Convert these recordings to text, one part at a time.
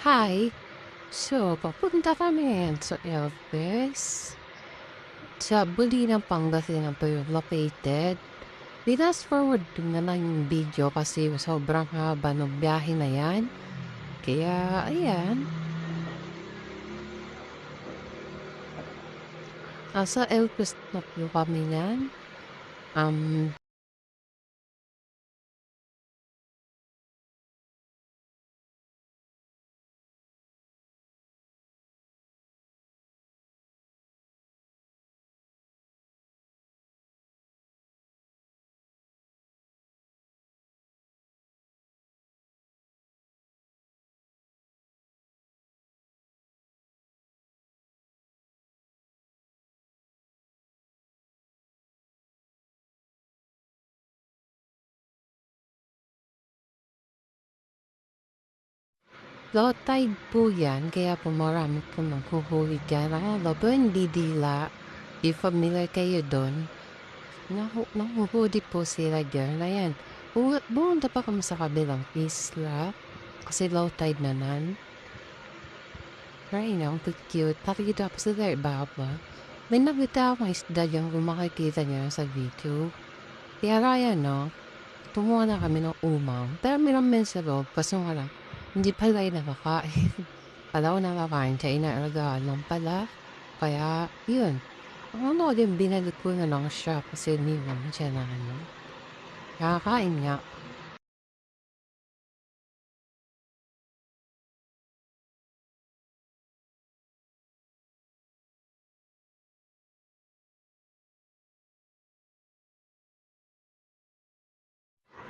Hi. So, papunta kami sa Elvis. Sa Buli ng Pangasinan po yung located. Fast forward ko na lang yung video kasi sobrang haba ng biyahe na yan. Kaya, ayan. Sa Elvis na po kami yan. Um, Low tide po yan, kaya po marami po naghuhuli dyan. Lalo po hindi dila. If familiar kayo doon, nahuhuli po sila dyan. Ayan, bumunta pa kami sa kabilang isla. Kasi low tide naman. Right now, cute. Nakikita po sila iba ba? May nakita akong isda dyan kung makikita niya sa video. Kaya kaya no, tumuha na kami ng umang. Pero mayroon sa loob, kasi nga lang, hindi pala yung nakakain. Pala ko nakakain siya, inaalagaan lang pala. Kaya, yun. Ano din, binalik ko na lang siya kasi niwan siya na ano. Nakakain nga.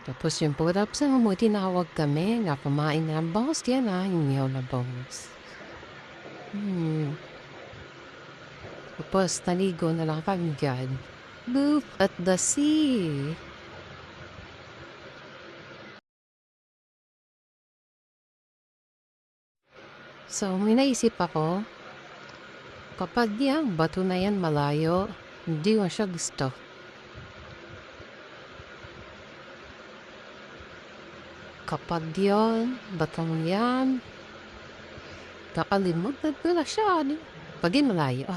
Tapos yun po, tapos mo tinawag kami na kumain na bangus yan hingiyaw na bangus. Tapos naligo na lang kami dyan. Look at the sea. So, may naisip ako, kapag yung bato na yan malayo, hindi ko siya gusto. Kapag yun, batong yan, nakalimutan ko na siya. Pag yun malayo.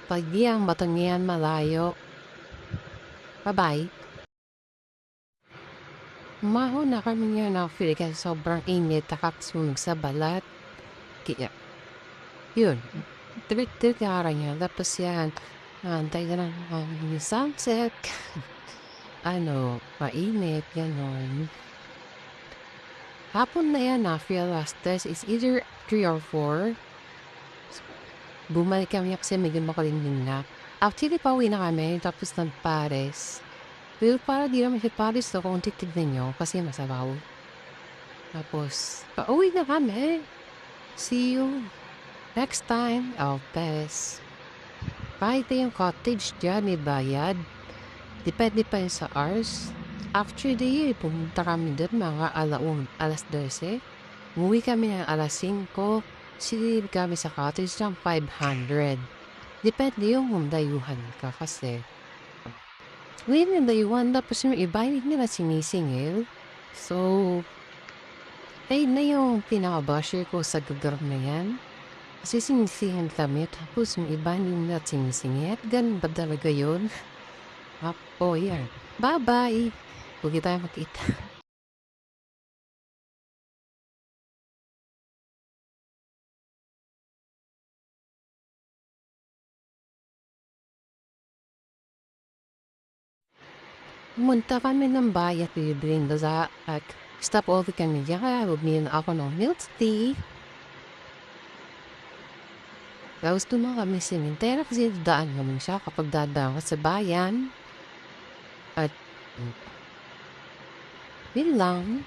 Pag yung batong yan malayo, bye-bye. Maho na kami nga na feel kasi sobrang init, nakakasunog sa balat. Kaya, yun. Tirik-tirik na araw niya. Tapos yan, antay ka na yung sunset. Mainit, gano'n. Hapon na yan feel last test is either 3 or 4. Bumalik kami kasi medyo makalingling na. Actually, pauwi na kami, tapos ng Paris. Pero para di naman si Paris to, kung titignan nyo, kasi masabaw. Tapos, pauwi na kami. See you next time. Best. Kahit yung cottage dyan, may bayad. Depende pa yun sa hours. After the year, pumunta kami doon mga alas 12. Umuwi kami ng alas 5. Silip kami sa cottage ng 500. Depende yung kung dayuhan ka kasi. Ngayon yung dayuhan, tapos yung iba hindi nila sinisingil. So, ay na yung pinaka-basher ko sa lugar na yan. Kasi sinisingil kami, tapos yung iba hindi nila sinisingil. Ganun ba talaga yun? Yan. Bye-bye! Huwag tayo makita. Pumunta kami ng bayat bibili sa at stop over kami diyan kaya bumili ako ng milk tea. Tapos doon kami simentera kasi daan naman siya kapag dadaan ka sa bayan. At yun lang.